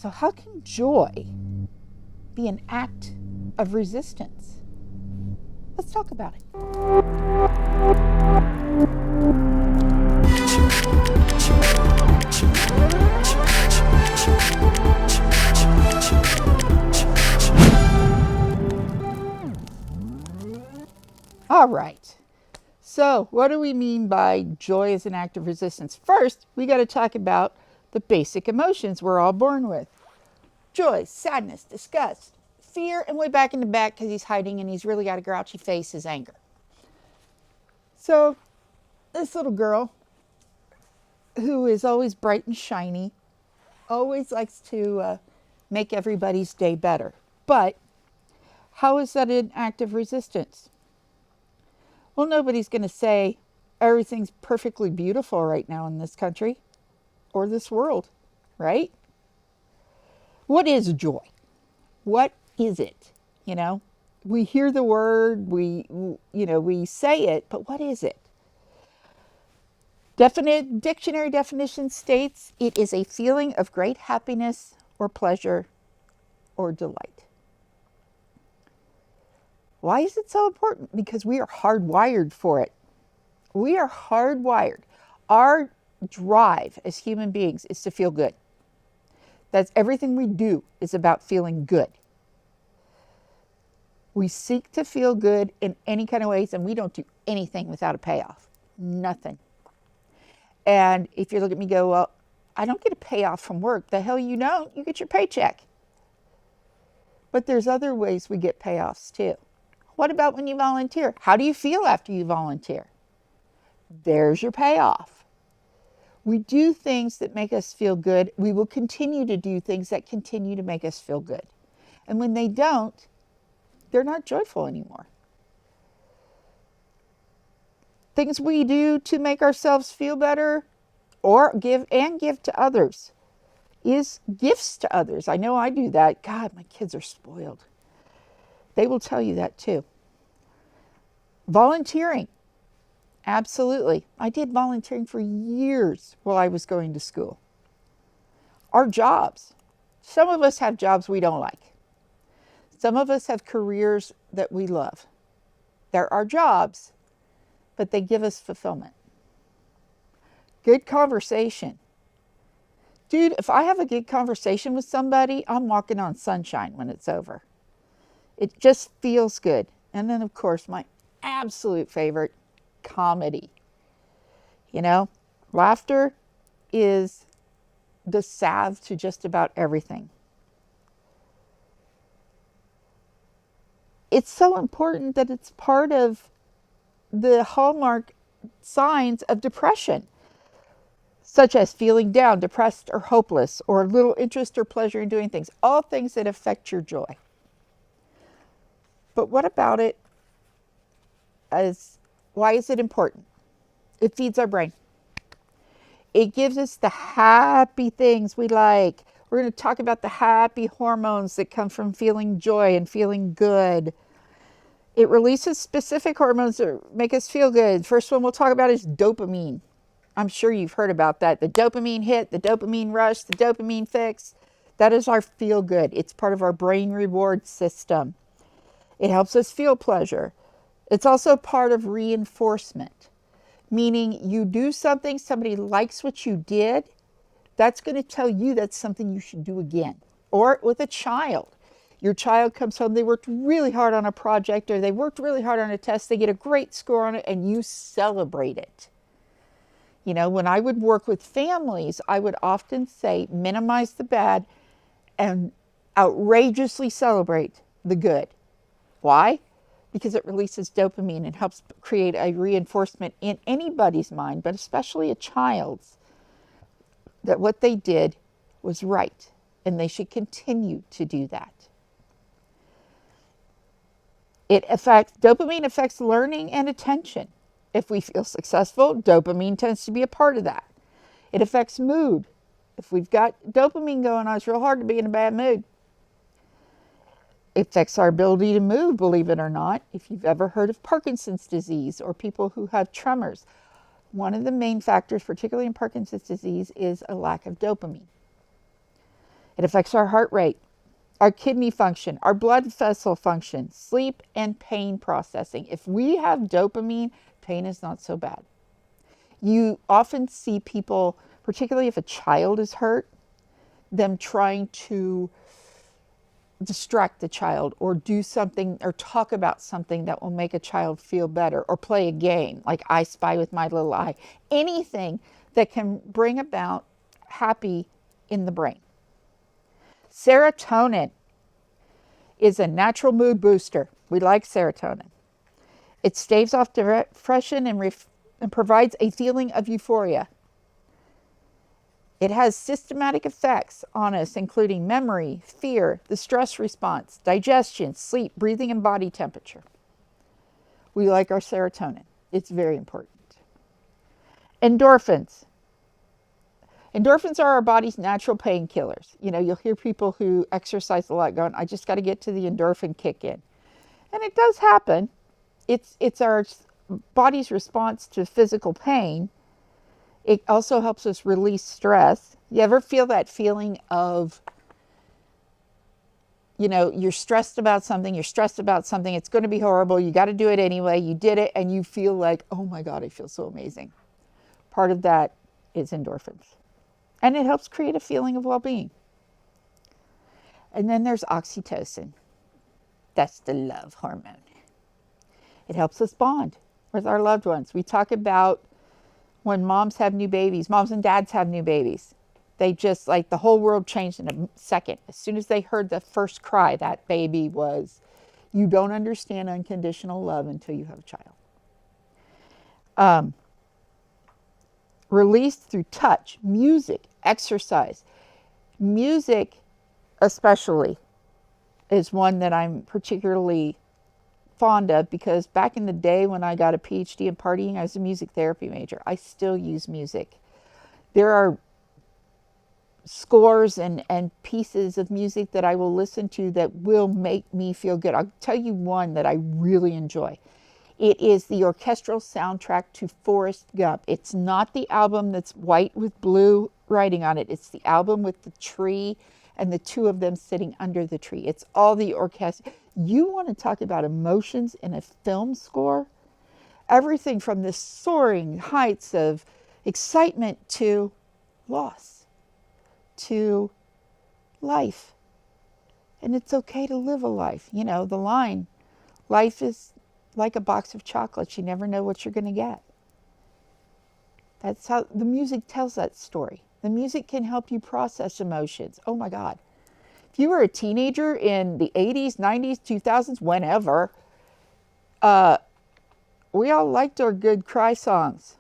So how can joy be an act of resistance? Let's talk about it. All right. So, what do we mean by joy as an act of resistance? First, we got to talk about the basic emotions we're all born with. Joy, sadness, disgust, fear, and way back in the back because he's hiding and he's really got a grouchy face is anger. So, this little girl who is always bright and shiny, always likes to make everybody's day better. But how is that an act of resistance? Well, nobody's going to say everything's perfectly beautiful right now in this country or this world, right? What is joy? What is it? You know, we hear the word, we say it, but what is it? Dictionary definition states it is a feeling of great happiness or pleasure or delight. Why is it so important? Because we are hardwired for it. We are hardwired. Our drive as human beings is to feel good. That's everything we do is about feeling good. We seek to feel good in any kind of ways, and we don't do anything without a payoff. Nothing. And if you look at me and go, well, I don't get a payoff from work. The hell you don't. You get your paycheck. But there's other ways we get payoffs too. What about when you volunteer? How do you feel after you volunteer? There's your payoff. We do things that make us feel good. We will continue to do things that continue to make us feel good. And when they don't, they're not joyful anymore. Things we do to make ourselves feel better or give to others is gifts to others. I know I do that. God, my kids are spoiled. They will tell you that too. Volunteering. Absolutely. I did volunteering for years while I was going to school. Our jobs. Some of us have jobs we don't like. Some of us have careers that we love. They're our jobs, but they give us fulfillment. Good conversation. Dude, if I have a good conversation with somebody, I'm walking on sunshine when it's over. It just feels good. And then, of course, my absolute favorite, comedy. You know, laughter is the salve to just about everything. It's so important that it's part of the hallmark signs of depression, such as feeling down, depressed, or hopeless, or little interest or pleasure in doing things, all things that affect your joy. But what about it why is it important? It feeds our brain. It gives us the happy things we like. We're going to talk about the happy hormones that come from feeling joy and feeling good. It releases specific hormones that make us feel good. First one we'll talk about is dopamine. I'm sure you've heard about that. The dopamine hit, the dopamine rush, the dopamine fix. That is our feel good. It's part of our brain reward system. It helps us feel pleasure. It's also part of reinforcement, meaning you do something, somebody likes what you did, that's going to tell you that's something you should do again. Or with a child. Your child comes home, they worked really hard on a project or they worked really hard on a test, they get a great score on it and you celebrate it. You know, when I would work with families, I would often say minimize the bad and outrageously celebrate the good. Why? Because it releases dopamine and helps create a reinforcement in anybody's mind, but especially a child's, that what they did was right and they should continue to do that. Dopamine affects learning and attention. If we feel successful, dopamine tends to be a part of that. It affects mood. If we've got dopamine going on, it's real hard to be in a bad mood. It affects our ability to move, believe it or not. If you've ever heard of Parkinson's disease or people who have tremors, one of the main factors, particularly in Parkinson's disease, is a lack of dopamine. It affects our heart rate, our kidney function, our blood vessel function, sleep, and pain processing. If we have dopamine, pain is not so bad. You often see people, particularly if a child is hurt, them trying to distract the child or do something or talk about something that will make a child feel better, or play a game like I Spy with My Little Eye. Anything that can bring about happy in the brain. Serotonin is a natural mood booster. We like serotonin. It staves off depression and provides a feeling of euphoria. It has systematic effects on us, including memory, fear, the stress response, digestion, sleep, breathing, and body temperature. We like our serotonin. It's very important. Endorphins. Endorphins are our body's natural painkillers. You know, you'll hear people who exercise a lot going, I just got to get to the endorphin kick in. And it does happen. It's our body's response to physical pain. It also helps us release stress. You ever feel that feeling of, you know, you're stressed about something, it's going to be horrible, you got to do it anyway, you did it, and you feel like, oh my God, I feel so amazing. Part of that is endorphins. And it helps create a feeling of well-being. And then there's oxytocin. That's the love hormone. It helps us bond with our loved ones. We talk about when moms have new babies, moms and dads have new babies. They just, like, the whole world changed in a second. As soon as they heard the first cry, that baby was, you don't understand unconditional love until you have a child. Released through touch, music, exercise. Music especially is one that I'm particularly fond of, because back in the day when I got a PhD in partying, I was a music therapy major. I still use music. There are scores and pieces of music that I will listen to that will make me feel good. I'll tell you one that I really enjoy. It is the orchestral soundtrack to Forrest Gump. It's not the album that's white with blue writing on it. It's the album with the tree and the two of them sitting under the tree. It's all the orchestra. You want to talk about emotions in a film score? Everything from the soaring heights of excitement to loss, to life. And it's okay to live a life. You know, the line, life is like a box of chocolates. You never know what you're going to get. That's how the music tells that story. The music can help you process emotions. Oh my God. If you were a teenager in the 80s, 90s, 2000s, whenever, we all liked our good cry songs.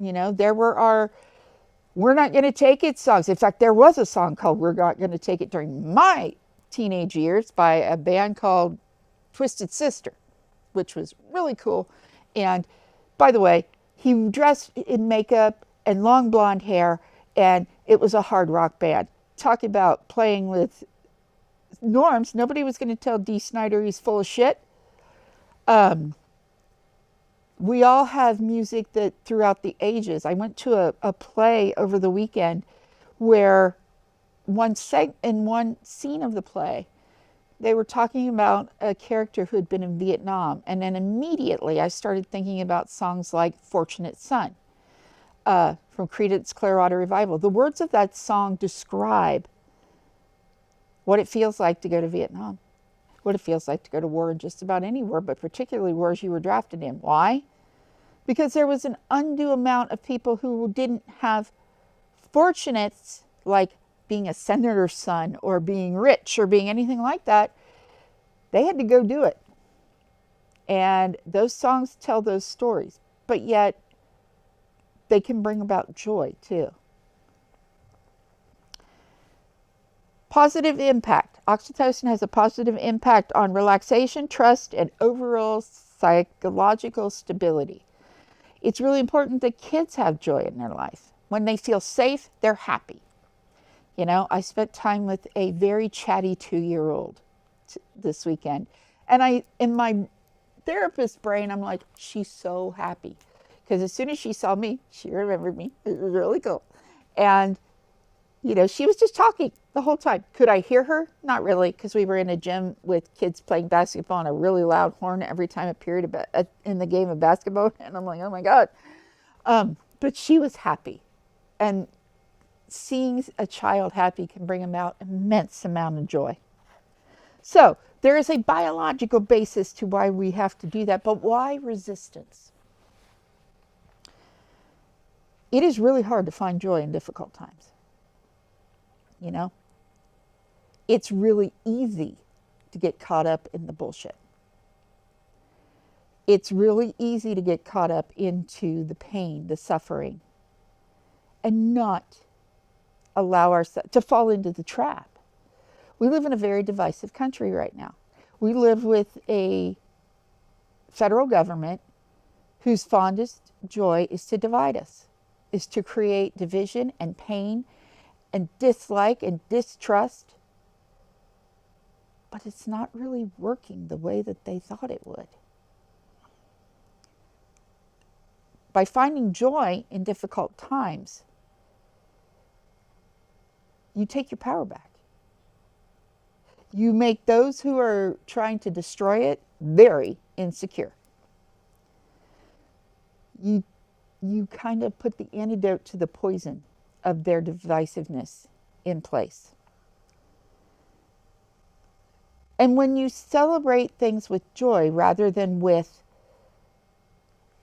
You know, there were our We're Not Gonna Take It songs. In fact, there was a song called We're Not Gonna Take It during my teenage years by a band called Twisted Sister, which was really cool. And by the way, he dressed in makeup and long blonde hair, and it was a hard rock band. Talk about playing with norms. Nobody was going to tell Dee Snider he's full of shit. We all have music that throughout the ages. I went to a play over the weekend where in one scene of the play, they were talking about a character who had been in Vietnam. And then immediately I started thinking about songs like Fortunate Son from Creedence Clearwater Revival. The words of that song describe what it feels like to go to Vietnam, what it feels like to go to war in just about any war, but particularly wars you were drafted in. Why? Because there was an undue amount of people who didn't have fortunates like being a senator's son or being rich or being anything like that. They had to go do it. And those songs tell those stories, but yet they can bring about joy too. Positive impact. Oxytocin has a positive impact on relaxation, trust, and overall psychological stability. It's really important that kids have joy in their life. When they feel safe, they're happy. You know, I spent time with a very chatty 2-year-old this weekend. And in my therapist brain, I'm like, she's so happy. Because as soon as she saw me, she remembered me. It was really cool. And, you know, she was just talking. the whole time. Could I hear her? Not really, because we were in a gym with kids playing basketball on a really loud horn every time a period in the game of basketball. And I'm like, oh my God. But she was happy. And seeing a child happy can bring about immense amount of joy. So there is a biological basis to why we have to do that. But why resistance? It is really hard to find joy in difficult times. You know? It's really easy to get caught up in the bullshit. It's really easy to get caught up into the pain, the suffering, and not allow ourselves to fall into the trap. We live in a very divisive country right now. We live with a federal government whose fondest joy is to divide us, is to create division and pain and dislike and distrust. But it's not really working the way that they thought it would. By finding joy in difficult times, you take your power back. You make those who are trying to destroy it very insecure. You kind of put the antidote to the poison of their divisiveness in place. And when you celebrate things with joy rather than with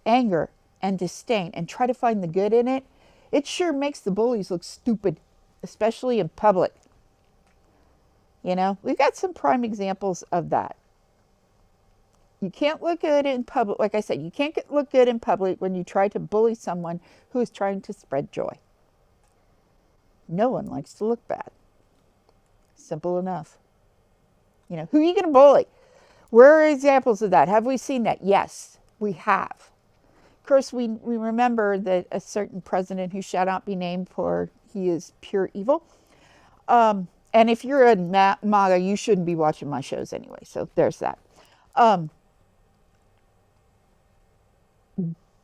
anger and disdain and try to find the good in it, it sure makes the bullies look stupid, especially in public. You know, we've got some prime examples of that. You can't look good in public. Like I said, you can't look good in public when you try to bully someone who is trying to spread joy. No one likes to look bad. Simple enough. You know, who are you going to bully? Where are examples of that? Have we seen that? Yes, we have. Of course, we remember that a certain president who shall not be named, for he is pure evil. And if you're a MAGA, you shouldn't be watching my shows anyway. So there's that.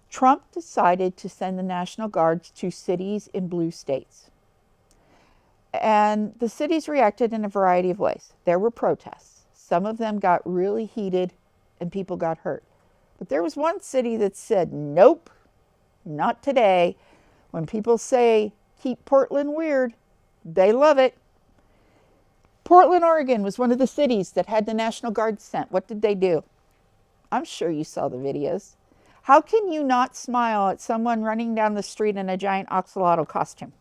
Trump decided to send the National Guards to cities in blue states. And the cities reacted in a variety of ways. There were protests. Some of them got really heated and people got hurt. But there was one city that said, nope, not today. When people say, keep Portland weird, they love it. Portland, Oregon was one of the cities that had the National Guard sent. What did they do? I'm sure you saw the videos. How can you not smile at someone running down the street in a giant axolotl costume?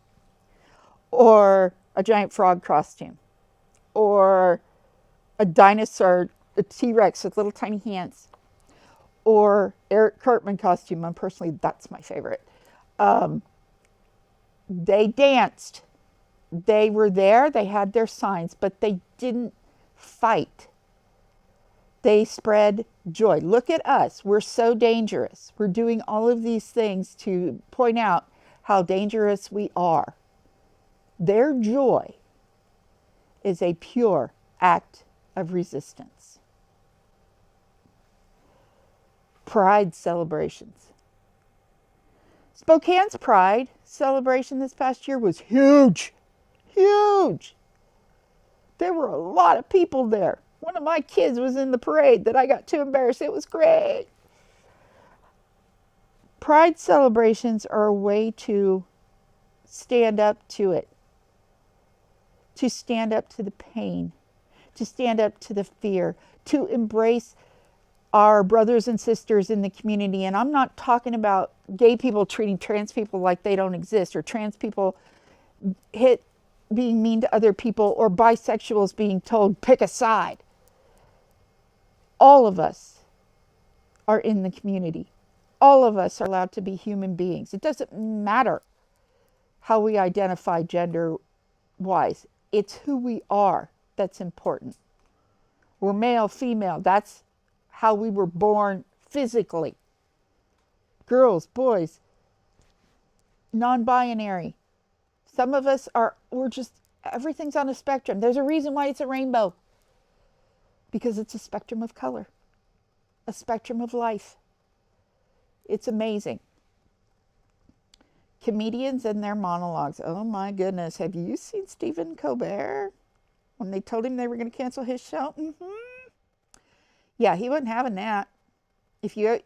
Or a giant frog costume? Or a dinosaur, a T-Rex with little tiny hands? Or Eric Cartman costume? And personally, that's my favorite. They danced. They were there. They had their signs, but they didn't fight. They spread joy. Look at us. We're so dangerous. We're doing all of these things to point out how dangerous we are. Their joy is a pure act of resistance. Pride celebrations. Spokane's Pride celebration this past year was huge. Huge. There were a lot of people there. One of my kids was in the parade that I got too embarrassed. It was great. Pride celebrations are a way to stand up to it, to stand up to the pain, to stand up to the fear, to embrace our brothers and sisters in the community. And I'm not talking about gay people treating trans people like they don't exist, or trans people being mean to other people, or bisexuals being told, pick a side. All of us are in the community. All of us are allowed to be human beings. It doesn't matter how we identify gender-wise. It's who we are that's important. We're male, female. That's how we were born physically. Girls, boys, non-binary. Some of us everything's on a spectrum. There's a reason why it's a rainbow. Because it's a spectrum of color, a spectrum of life. It's amazing. Comedians and their monologues. Oh my goodness. Have you seen Stephen Colbert? When they told him they were going to cancel his show? Yeah, he wasn't having that. If you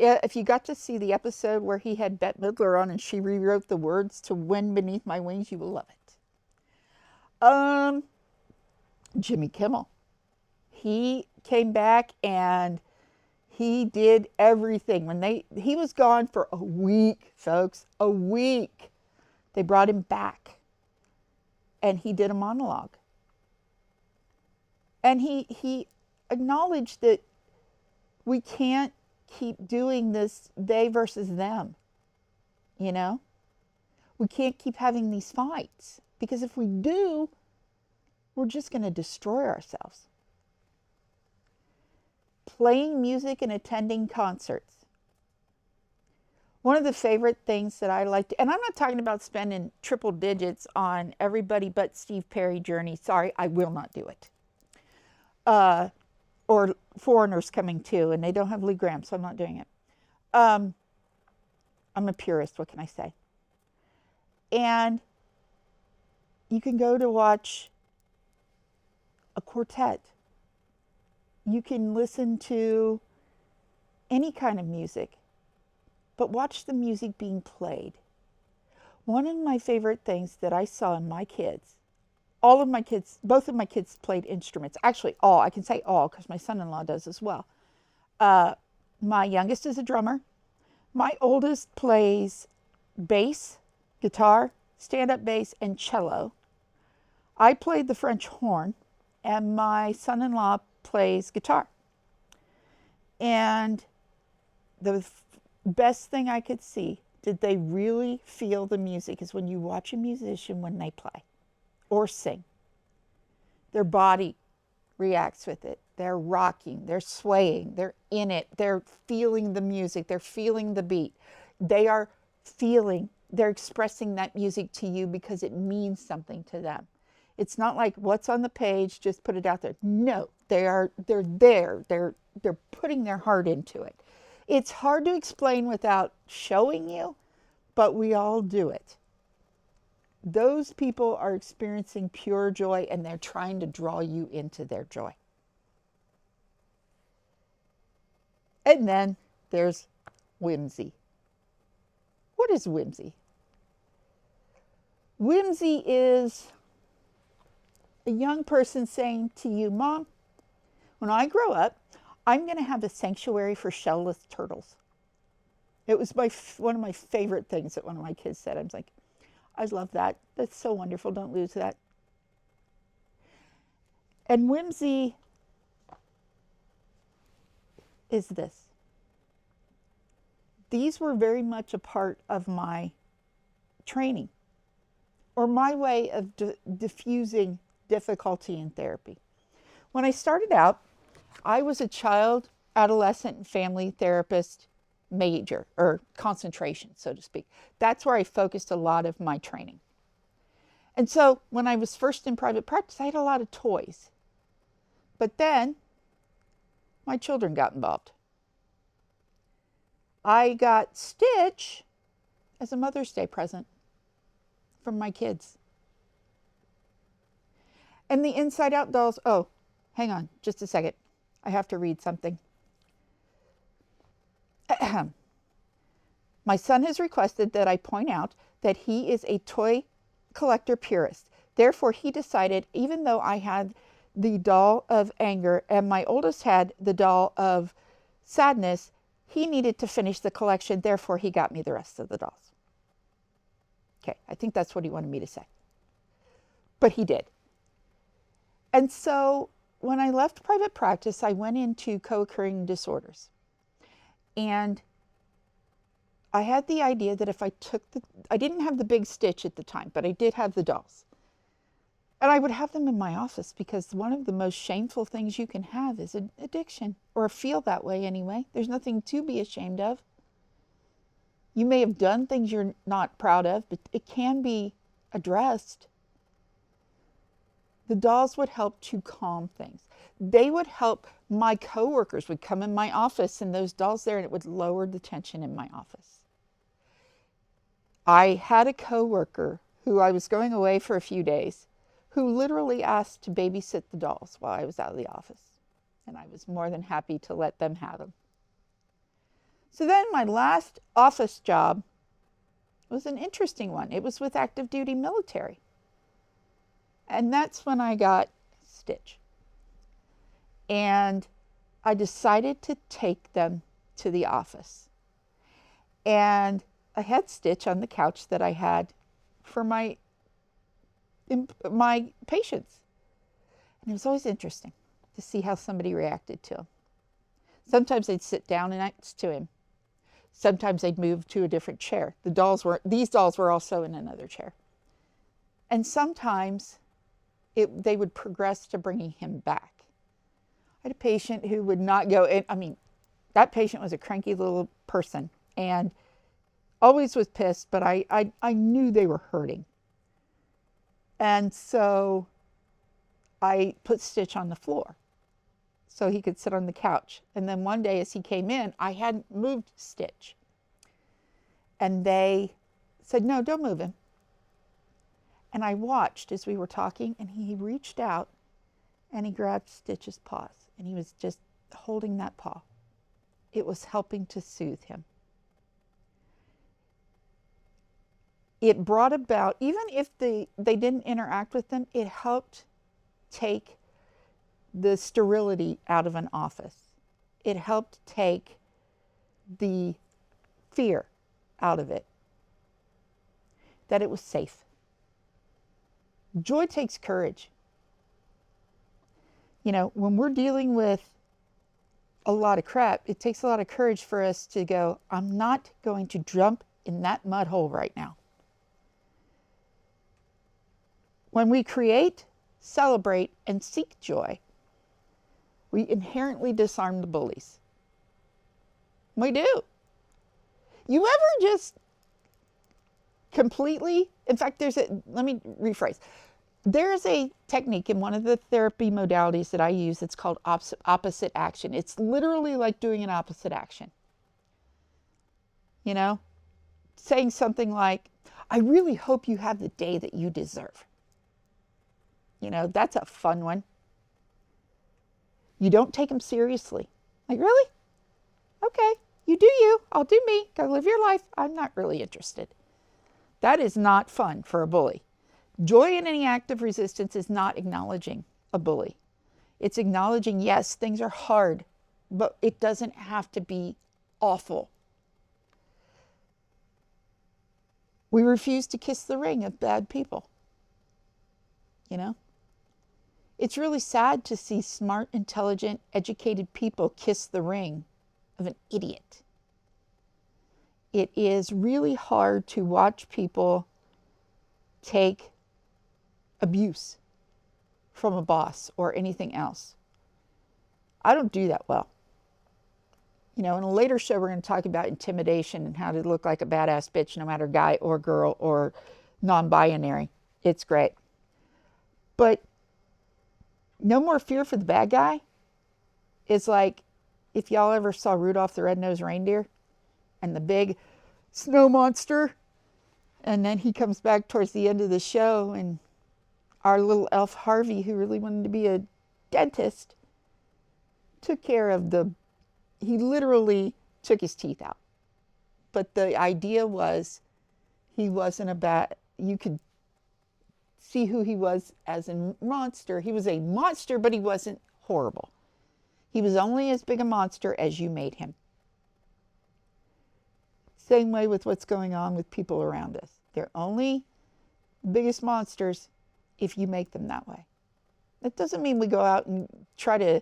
got to see the episode where he had Bette Midler on and she rewrote the words to Wind Beneath My Wings, you will love it. Jimmy Kimmel. He came back and he did everything. He was gone for a week, folks, a week. They brought him back and he did a monologue. And he acknowledged that we can't keep doing this they versus them. You know? We can't keep having these fights because if we do, we're just going to destroy ourselves. Playing music and attending concerts. One of the favorite things that I like to, and I'm not talking about spending triple digits on everybody but Steve Perry Journey. Sorry, I will not do it. Or Foreigners coming too, and they don't have Lee Graham, so I'm not doing it. I'm a purist, what can I say? And you can go to watch a quartet. You can listen to any kind of music, but watch the music being played. One of my favorite things that I saw in my kids, both of my kids played instruments. Actually, all, I can say all because my son-in-law does as well. My youngest is a drummer. My oldest plays bass, guitar, stand-up bass, and cello. I played the French horn, and my son-in-law plays guitar. And the best thing I could see, did they really feel the music, is when you watch a musician when they play or sing. Their body reacts with it. They're rocking, they're swaying, they're in it, they're feeling the music, they're feeling the beat. They're expressing that music to you because it means something to them. It's not like what's on the page, just put it out there. No, they're there. They're putting their heart into it. It's hard to explain without showing you, but we all do it. Those people are experiencing pure joy and they're trying to draw you into their joy. And then there's whimsy. What is whimsy? Whimsy is a young person saying to you, Mom, when I grow up, I'm going to have a sanctuary for shellless turtles. It was one of my favorite things that one of my kids said. I was like, I love that. That's so wonderful. Don't lose that. And whimsy is this. These were very much a part of my training or my way of diffusing difficulty in therapy. When I started out, I was a child, adolescent, and family therapist major, or concentration, so to speak. That's where I focused a lot of my training. And so when I was first in private practice, I had a lot of toys. But then my children got involved. I got Stitch as a Mother's Day present from my kids. And the Inside Out dolls, oh, hang on just a second. I have to read something. My son has requested that I point out that he is a toy collector purist. Therefore, he decided, even though I had the doll of anger and my oldest had the doll of sadness, he needed to finish the collection. Therefore, he got me the rest of the dolls. Okay, I think that's what he wanted me to say. But he did. And so when I left private practice, I went into co-occurring disorders. And I had the idea that if I I didn't have the big Stitch at the time, but I did have the dolls. And I would have them in my office because one of the most shameful things you can have is an addiction, or feel that way anyway. There's nothing to be ashamed of. You may have done things you're not proud of, but it can be addressed. The dolls would help to calm things. They would help. My coworkers would come in my office and those dolls there, and it would lower the tension in my office. I had a coworker who I was going away for a few days who literally asked to babysit the dolls while I was out of the office. And I was more than happy to let them have them. So then my last office job was an interesting one. It was with active duty military. And that's when I got Stitch. And I decided to take them to the office. And I had Stitch on the couch that I had for my patients. And it was always interesting to see how somebody reacted to him. Sometimes they'd sit down next to him. Sometimes they'd move to a different chair. These dolls were also in another chair. And sometimes they would progress to bringing him back. I had a patient who would not go in. I mean, that patient was a cranky little person and always was pissed, but I knew they were hurting. And so I put Stitch on the floor so he could sit on the couch. And then one day as he came in, I hadn't moved Stitch. And they said, no, don't move him. And I watched as we were talking, and he reached out and he grabbed Stitch's paws, and he was just holding that paw. It was helping to soothe him. It brought about, even if they didn't interact with them, it helped take the sterility out of an office. It helped take the fear out of it, that it was safe. Joy takes courage. You know, when we're dealing with a lot of crap, it takes a lot of courage for us to go, I'm not going to jump in that mud hole right now. When we create, celebrate, and seek joy, we inherently disarm the bullies. We do. You ever just completely, in fact, let me rephrase. There's a technique in one of the therapy modalities that I use. It's called opposite action. It's literally like doing an opposite action. You know, saying something like, I really hope you have the day that you deserve. You know, that's a fun one. You don't take them seriously. Like, really? Okay, you do you. I'll do me. Go live your life. I'm not really interested. That is not fun for a bully. Joy in any act of resistance is not acknowledging a bully. It's acknowledging, yes, things are hard, but it doesn't have to be awful. We refuse to kiss the ring of bad people. You know? It's really sad to see smart, intelligent, educated people kiss the ring of an idiot. It is really hard to watch people take abuse from a boss or anything else. I don't do that well. You know, in a later show, we're going to talk about intimidation and how to look like a badass bitch, no matter guy or girl or non-binary. It's great. But no more fear for the bad guy is like if y'all ever saw Rudolph the Red-Nosed Reindeer and the big snow monster, and then he comes back towards the end of the show, and our little elf Harvey, who really wanted to be a dentist, took care of he literally took his teeth out. But the idea was he wasn't you could see who he was as a monster. He was a monster, but he wasn't horrible. He was only as big a monster as you made him. Same way with what's going on with people around us. They're only the biggest monsters if you make them that way. That doesn't mean we go out and try to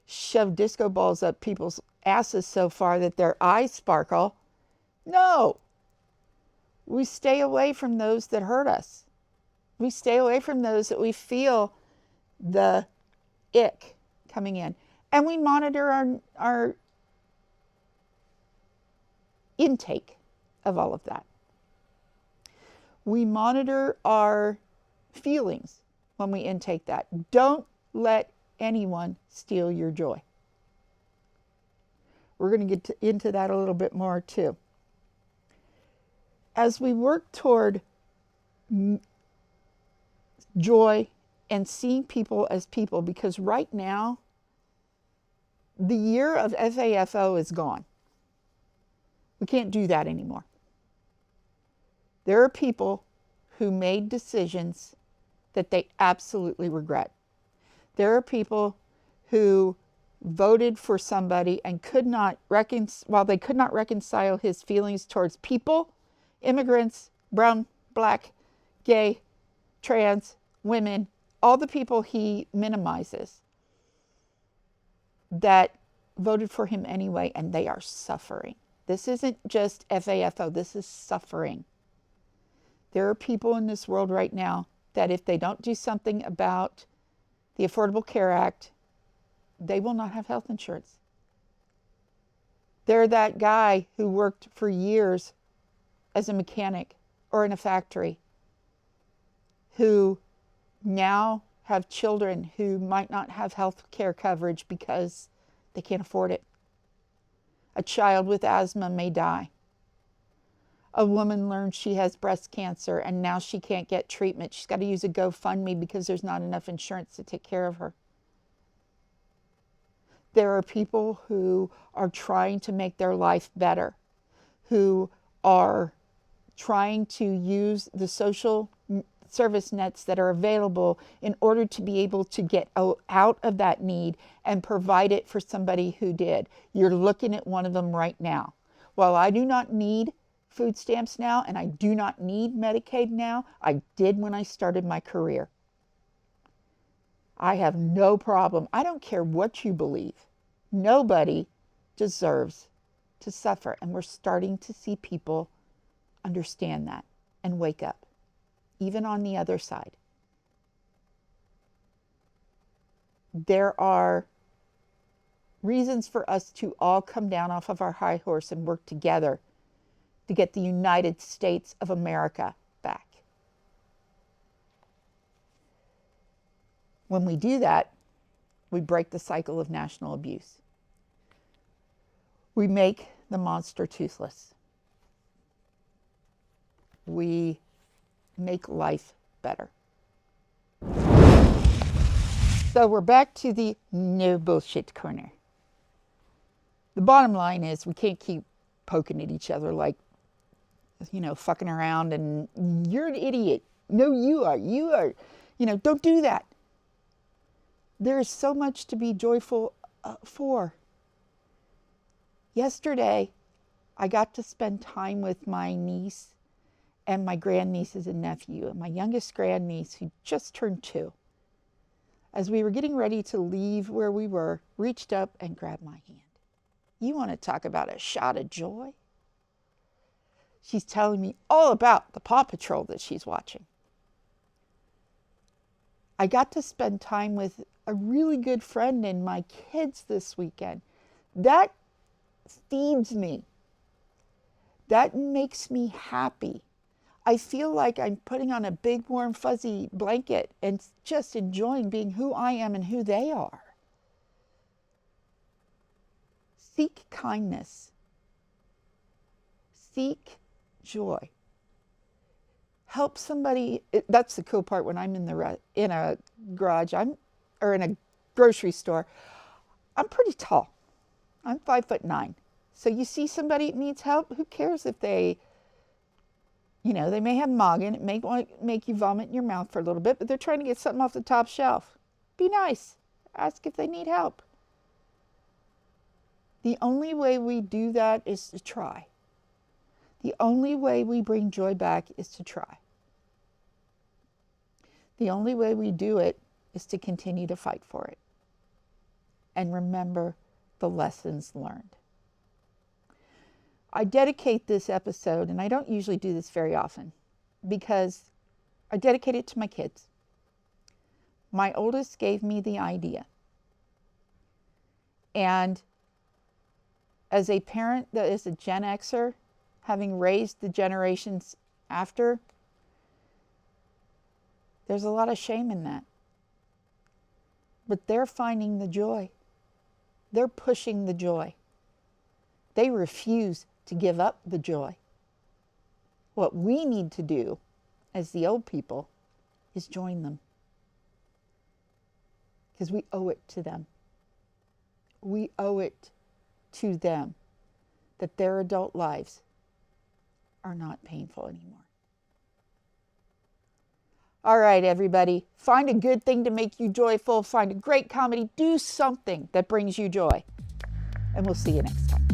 shove disco balls up people's asses so far that their eyes sparkle. No. We stay away from those that hurt us. We stay away from those that we feel the ick coming in. And we monitor our intake of all of that. We monitor our feelings when we intake that. Don't let anyone steal your joy. We're going to get into that a little bit more too. as we work toward joy and seeing people as people, because right now, the year of FAFO is gone. We can't do that anymore. There are people who made decisions that they absolutely regret. There are people who voted for somebody and could not reconcile his feelings towards people, immigrants, brown, black, gay, trans, women, all the people he minimizes, that voted for him anyway, and they are suffering. This isn't just FAFO, this is suffering. There are people in this world right now that if they don't do something about the Affordable Care Act, they will not have health insurance. They're that guy who worked for years as a mechanic or in a factory, who now have children who might not have health care coverage because they can't afford it. A child with asthma may die. A woman learns she has breast cancer and now she can't get treatment. She's got to use a GoFundMe because there's not enough insurance to take care of her. There are people who are trying to make their life better, who are trying to use the social service nets that are available in order to be able to get out of that need and provide it for somebody who did. You're looking at one of them right now. While I do not need food stamps now and I do not need Medicaid now, I did when I started my career. I have no problem. I don't care what you believe. Nobody deserves to suffer. And we're starting to see people understand that and wake up, even on the other side. There are reasons for us to all come down off of our high horse and work together to get the United States of America back. When we do that, we break the cycle of national abuse. We make the monster toothless. We make life better. So we're back to the no bullshit corner. The bottom line is we can't keep poking at each other like, fucking around and you're an idiot. No, you are, don't do that. There is so much to be joyful for. Yesterday, I got to spend time with my niece and my grandnieces and nephew, and my youngest grandniece, who just turned 2. As we were getting ready to leave where we were, reached up and grabbed my hand. You want to talk about a shot of joy? She's telling me all about the Paw Patrol that she's watching. I got to spend time with a really good friend and my kids this weekend. That feeds me. That makes me happy. I feel like I'm putting on a big warm fuzzy blanket and just enjoying being who I am and who they are. Seek kindness. Seek joy. Help somebody. That's the cool part when I'm in a garage, or in a grocery store. I'm pretty tall. I'm 5'9". So you see somebody that needs help, who cares if they may have noggin, it may want to make you vomit in your mouth for a little bit, but they're trying to get something off the top shelf. Be nice. Ask if they need help. The only way we do that is to try. The only way we bring joy back is to try. The only way we do it is to continue to fight for it. And remember the lessons learned. I dedicate this episode, and I don't usually do this very often, because I dedicate it to my kids. My oldest gave me the idea. And as a parent that is a Gen Xer, having raised the generations after, there's a lot of shame in that. But they're finding the joy. They're pushing the joy. They refuse to give up the joy. What we need to do as the old people is join them, because we owe it to them. We owe it to them that their adult lives are not painful anymore. All right, everybody, find a good thing to make you joyful. Find a great comedy. Do something that brings you joy. And we'll see you next time.